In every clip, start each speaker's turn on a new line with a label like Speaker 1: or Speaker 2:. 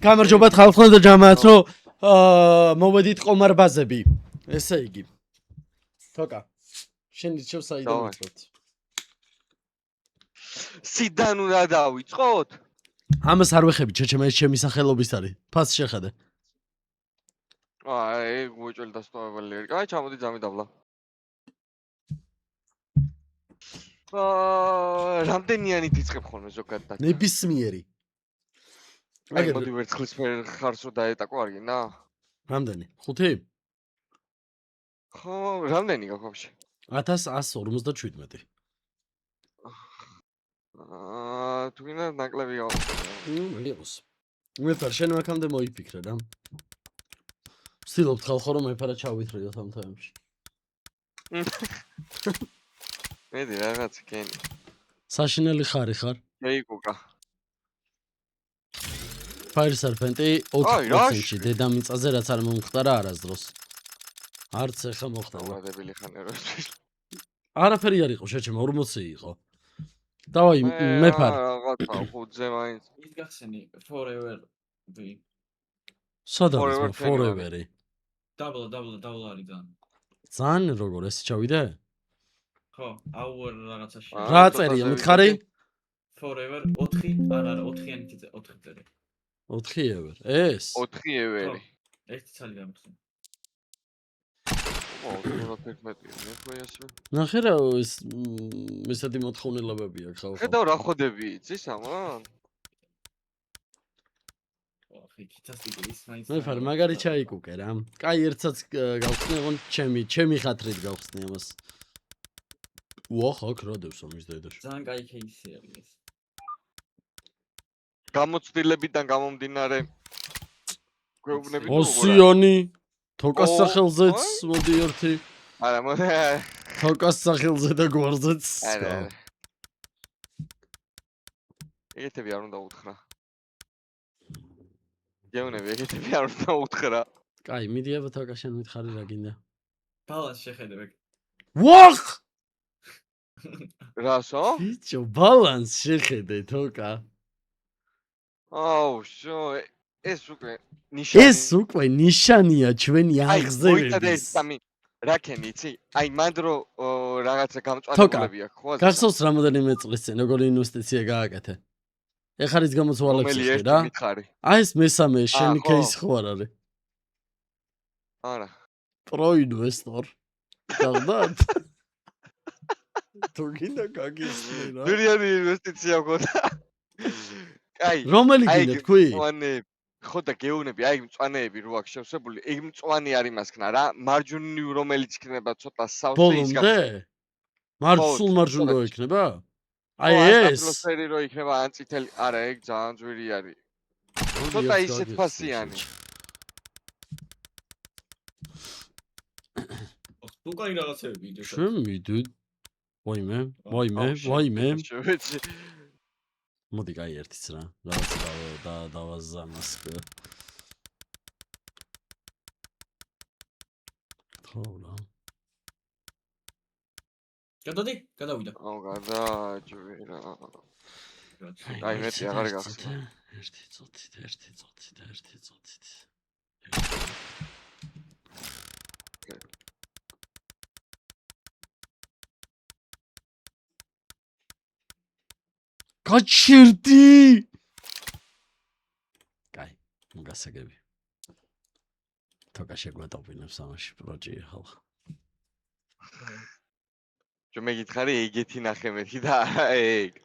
Speaker 1: გამარჯობა ხალხო და ჯამათო მოვედით ყომარბაზები ესე იგი თოკა შენ ისევ საიდან ვიწოთ
Speaker 2: სიდან უნდა დავიწყოთ
Speaker 1: ამას არ ვეხები ჩეჩემა ეს ჩემი სახელობის არის ფას შეხედე
Speaker 2: აი გუჭელი დასტოვებელი აი ჩამოდი ძამი დავლა რამდენიანი დიწყებ ხოლმე ზოგადად
Speaker 1: ნებისმიერი
Speaker 2: აი მოდი ვერცხლის ხარს რო დაეტაკო არ გინდა
Speaker 1: რამდენი 5
Speaker 2: ხო რამდენი გაქვს ვაფშე
Speaker 1: 1157
Speaker 2: თუ გინდა ნაკლები გაქვს
Speaker 1: მიიღოს მეფარ შენ აქამდე მოიფიქრე რა ვცდილობთ ხალხო რომ მეფარა ჩავითრიოთ ამ თემში
Speaker 2: მედი რაღაც კენი
Speaker 1: საშინელი ხარი ხარ
Speaker 2: შეიკუკა
Speaker 1: ფაირ სერფენტი 4%-ში დედამიწაზე რაც არ მომხდარა არასდროს არც ეხა მოხდება
Speaker 2: დაბილი ხან ეროს
Speaker 1: არაფერი არ იყო შეჩემა 40 იყო დავაი მეფარ
Speaker 2: რაღაცა ხუთზე მაინც
Speaker 3: ის გახსენი forever ვი
Speaker 1: სადაა forever-ი
Speaker 3: double არის
Speaker 1: ძალიან როგორ ეს ჩავიდე
Speaker 3: ხო hour რაღაცაში
Speaker 1: რა წერია მითხარი
Speaker 3: forever 4 არა 4-იანი 4 წელი
Speaker 1: 4 ever ეს
Speaker 2: 4 everi
Speaker 3: ერთი ცალი გამიხსენ
Speaker 1: ნახე რა ეს ესეთი მოთხოვნილებები აქვს ხალხო
Speaker 2: ხედავ რა ხოდები იცის ამან
Speaker 1: მეფარ მაგარი ჩაიკუკე რა კაი ერთსაც გავხსნი ოღონ ჩემი ხათრით გავხსნი ამას უახ აქ რა დევს ამის დაიდაში
Speaker 3: ძალიან კაი кейსი არის ეს
Speaker 2: გამოცდილებიდან გამომდინარე გვეუბნები თუ
Speaker 1: ოსიანი თოკას სახელზეც მოდი ერთი
Speaker 2: არა მოდი
Speaker 1: თოკას სახელზე და გვარზეც
Speaker 2: არა ეგეთები არ უნდა უთხრა გეუნები ეგეთები არ უნდა უთხრა
Speaker 1: კაი მიდი აბა თოკა შენ მითხარი რა გინდა
Speaker 3: ბალანს შეხედე
Speaker 1: ვახ
Speaker 2: რასო
Speaker 1: ბიჭო ბალანს შეხედე თოკა
Speaker 2: აუ შო ეს უკვე
Speaker 1: ნიშანია ჩვენი აღზევების
Speaker 2: რაკენი იცი აი მანდრო რაღაცა გამწვანებულები აქვს ხო
Speaker 1: გახსოვს რამოდენიმე წლის წინ როგორი ინვესტიცია გააკეთე ეხლა ის გამოცვალებს რა აი ეს მესამე შენი кейსი ხო არ არის
Speaker 2: არა
Speaker 1: პრო ინვესტორ გახდათ თუ გინდა გაგისმე რა
Speaker 2: ძვირიანი ინვესტიცია მქონდა კაი
Speaker 1: რომელი გინდა თქვი
Speaker 2: ხო და გეუნები აი მწვანეები რო აქვს შევსებული ეგ მწვანე არის მასქნა რა მარჯვნივ რომელიც იქნება ცოტა სავსე ის
Speaker 1: გახსოვს სულ მარჯვნივ რო იქნება აი ეს
Speaker 2: ატმოსფერი რო იქნება ან წითელი არა ეგ ძალიან ძვირი არის ცოტა ისეთ ფასიანი
Speaker 3: თუ კაი რაღაცები იდეა
Speaker 1: შენ მიდი ვაიმე მოდი კაი ერთიც რა რაღაც დავაზამას თოლა
Speaker 3: გადადი გადავიდა
Speaker 2: აუ გადაჯვირა აი მეტი აღარ გახსნა
Speaker 1: ერთი წუთით გაჩერდი კაი მოგასაგები თოკა შეგვეტოვინებს ამაში პროჯი ხალხ
Speaker 2: ჯო მეკითხარი ეგეთი ნახე მეთი და ეგ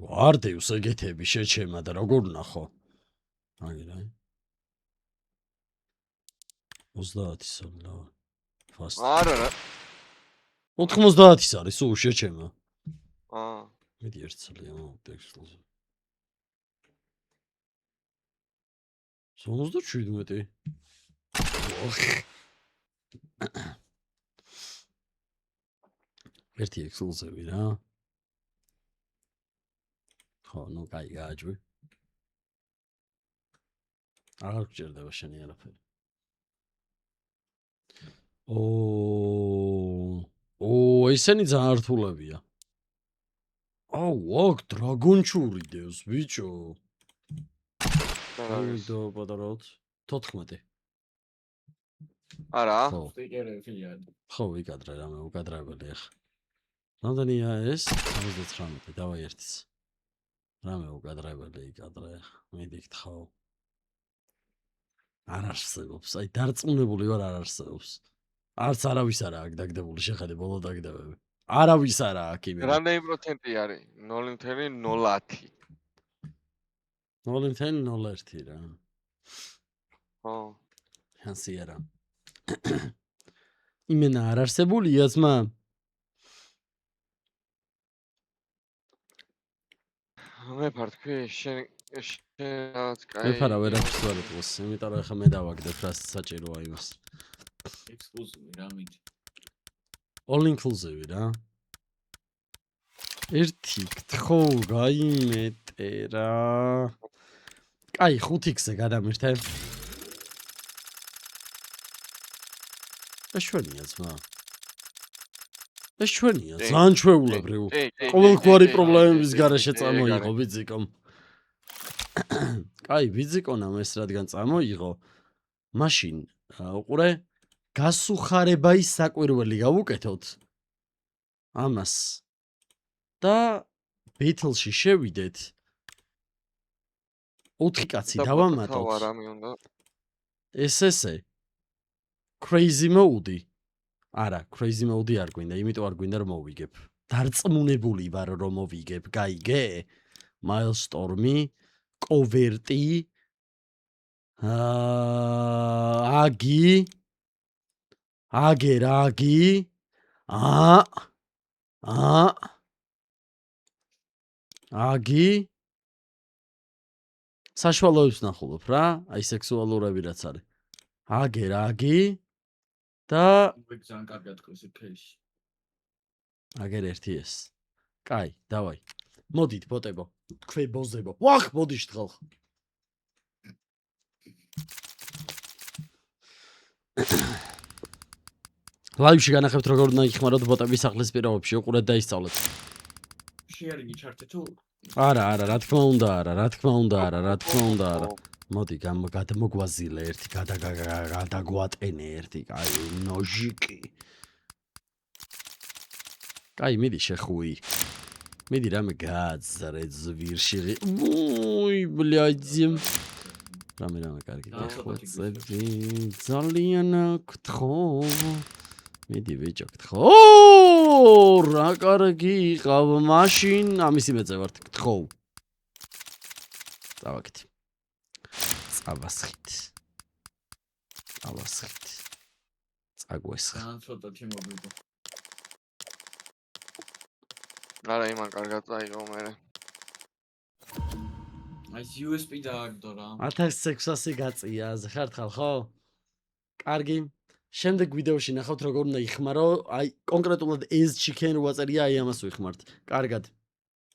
Speaker 1: ვარდევს ეგეთები შეჩემა და როგორ ნახო აგირა 30 სალო ფასტ
Speaker 2: არა
Speaker 1: 90-ის არის სულ შეჩემა მიდი ერთ წელია ტექსტზე 57 ერთი ექსელზევი რა ხო ნუ კაი გააჯვი აღარ გჭირდება შენი არაფერი ისენი ძალიან რთულებია. აქ დრაგონჩური დევს, ბიჭო. და პატარაოთ 14.
Speaker 2: არა.
Speaker 1: ხო,
Speaker 3: სტიკერები ფილიალი.
Speaker 1: ხო, ვიკადრე რამე უკადრებელი ახლა. რამდენია ეს? 79, დავაი ერთიც. რამე უკადრებელი იკადრე ახლა. მიდი გთხოვ. არ არსებობს, აი დარწმუნებული ვარ არ არსებობს. არც არავის არა აქ დაგდებული, შეხედე ბოლო დაგდებები. არავის არა აქ იმედი.
Speaker 2: რამდენი პროცენტი არის? 0.01.
Speaker 1: 0.01 რა.
Speaker 2: ხო.
Speaker 1: შანსი არა. იმენა არ არსებულია ძმა?
Speaker 2: მე ფარ თქვი, შენ რაც კაი.
Speaker 1: მე ფარა ვერაფერს ვერ ეთქოს, იმიტომ რომ ახლა მე დავაგდებ რაც საჭიროა იმას.
Speaker 3: ექსკლუზივი რა მიდი.
Speaker 1: All inclusive რა. ერთი გთხოვ გაიმეტე რა. კაი 5x-ზე გადამირთე. ეს ჩვენია ძმა. ეს ჩვენია, ძალიან ჩვეულებრივ. ყოველგვარი პრობლემების გარეშე წამოიღო ბიძიკომ. კაი, ბიძიკონამ ეს რადგან წამოიღო, მაშინ უყურე, გასუხარებაის საკვირველი გავუკეთოთ. ამას. და ბეთლში შევიდეთ. 4 კაცი დავამატოთ.
Speaker 2: რამე უნდა.
Speaker 1: ესე. Crazy mode. არა, crazy mode არ გვინდა, იმიტომ არ გვინდა რომ მოვიგებ. დარწმუნებული ვარ რომ მოვიგებ, გაიგე? Milestorm-ი, Coverty, აგი, აგი. საშუალოებს ნახულობ რა, აი სექსუალურები რაც არის. აგი და
Speaker 3: ძალიან კარგად ყოს ფეში.
Speaker 1: აგერ ერთი ეს. კაი, დავაი. მოდით ბოტებო, თქვენ ბოზებო. ვახ, მოდიშ თხალ. ლაივში განახებთ როგორ უნდა იხმაროთ ბოტების სახლის პირობებში, უყურეთ და ისწავლეთ.
Speaker 3: შეარინგი ჩართე თუ
Speaker 1: არა, რა თქმა უნდა არა. მოდი გადმოგვაზილე ერთი, გადაგვატენე ერთი, კაი, ნოჟიკი. კაი, მიდი შეხუი. მიდი რამე გააძრე ზვირში. უი, ბლядь. რამე კარგი გეხვეწები. ძალიან გთხოვ. მიდი ბიჭო გთხოვ. რა კარგი იყავ მაშინ, ამისი მეწევართ გთხოვ. დავაკეთე. წავასხით. წაგვესხა.
Speaker 3: ძალიან ცოტა თემობილო.
Speaker 2: არა, იმან კარგად წაიღო მე.
Speaker 3: აი USB დააგდო რა.
Speaker 1: 1600 გაწია, ხერთხალ ხო? კარგი. შემდეგ ვიდეოში ნახავთ როგორ უნდა იხმარო, აი კონკრეტულად ეს chicken რო აწერია, აი ამას ვიხმართ. კარგად.